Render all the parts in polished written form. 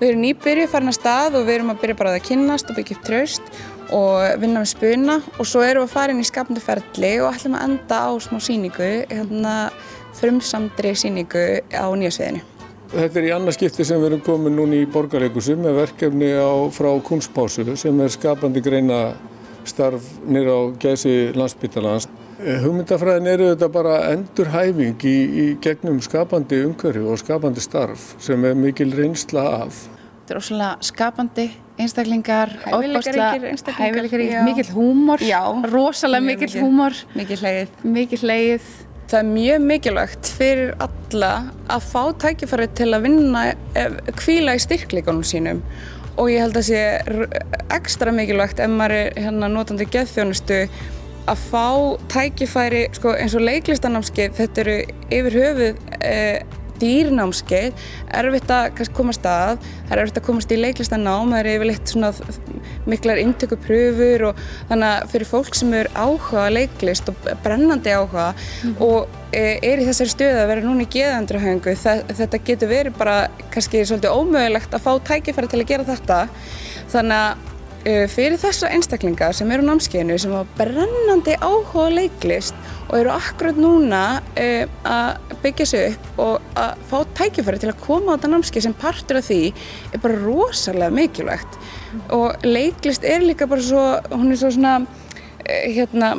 Við erum nýbyrjuð farin af stað og við erum að byrja bara að kynnast og byggja upp traust og vinna með spuna og svo erum við að fara inn í skapandi ferli og ætlum að enda á smá sýningu, frumsamdri sýningu á Nýja sviðinu. Þetta í annað skipti sem við erum komin núna í Borgarleikhúsið með verkefni frá Kunstpásu sem skapandi greina starf niður á gæsi Landspítalans. Hugmyndafræðin þetta bara endurhæfing í gegnum skapandi umhverfi og skapandi starf sem mikil reynsla af. Þetta rosalega skapandi einstaklingar, hæfileikaríkir, mikill húmor, rosalega mikill húmor, mikið hlegið. Það er mjög mikilvægt fyrir alla að fá tækifæri til að hvíla í styrkleikunum sínum og ég held að sé ekstra mikilvægt ef maður notandi geðþjónustu að fá tækifæri eins og leiklistarnámskeið, þetta eru yfir höfuð dýrnámskeið, erfitt að komast að, það er erfitt að komast í leiklistarnám, það er yfirleitt svona miklar inntökuprufur og þannig að fyrir fólk sem áhuga leiklist og brennandi áhuga og í þessari stöðu að vera núna í geðendurhæfingu, þetta getur verið bara kannski svolítið ómögulegt að fá tækifæri til að gera þetta, þannig að fyrir þessa einstaklinga sem eru á námskeiðinu sem hafa brennandi áhuga á leiklist og eru akkurat núna að byggja sig upp og að fá tækifæri til að koma á þetta námskeið sem partur af því bara rosalega mikilvægt og leiklist líka bara svo, hún svo svona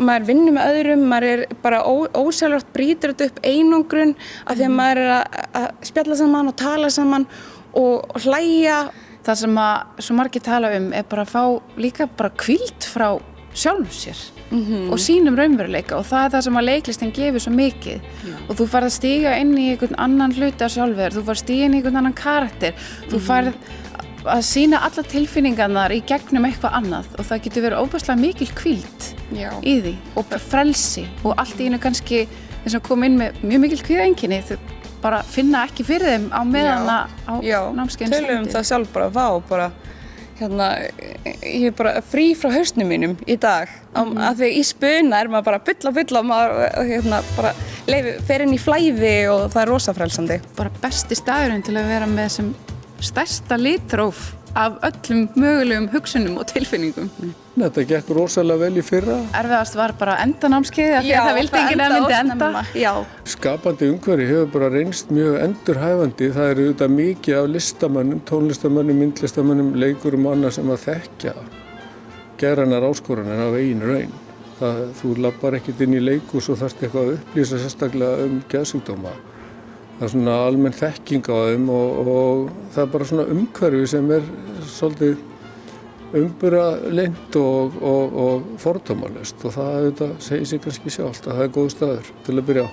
maður vinnur með öðrum, maður bara ósjálfrátt brýtur þetta upp einangrun af því að maður að spjalla saman og tala saman og hlæja. Það sem svo margir tala bara að fá líka bara hvíld frá sjálfum sér og sínum raunveruleika og það það sem að leiklistin gefur svo mikið og þú farð að stíga inn í einhvern annan hluta sjálfur, þú farð að stíga inn í einhvern annan karakter, þú farð að sýna alla tilfinningarnar í gegnum eitthvað annað og það getur verið óbærslega mikil hvíld í því og frelsi og allt í einu kannski þess að koma inn með mjög mikil kvíðaeinkenni bara finna ekki fyrir þeim á meðan á námskeiðinu. Tölum það sjálf bara, ég bara frí frá hausnum mínum í dag af því í spuna maður bara bulla og maður bara fer inn í flæði og það er rosa frelsandi. Bara besti staðurinn til að vera með sem stærsta litróf af öllum mögulegum hugsunum og tilfinningum. Þetta gekk rosalega vel í fyrra. Erfiðast var bara að enda námskeiðið af því að það vildi enginn að myndi enda. Skapandi umhverfi hefur bara reynst mjög endurhæfandi. Það eru auðvitað mikið af listamönnum, tónlistamönnum, myndlistamönnum, leikurum og annað sem að þekkja geðrænar áskoranir af eigin raun. Þú lappar ekkert inn í leikhús og þarft eitthvað að upplýsa sérstaklega geðsjúkdóma. Það er svona almenn þekking á þeim og það er bara svona umhverfi sem svolítið umburðarlynt og fordómalaust og það segir sig kannski sjálft að það er góð staður til að byrja á.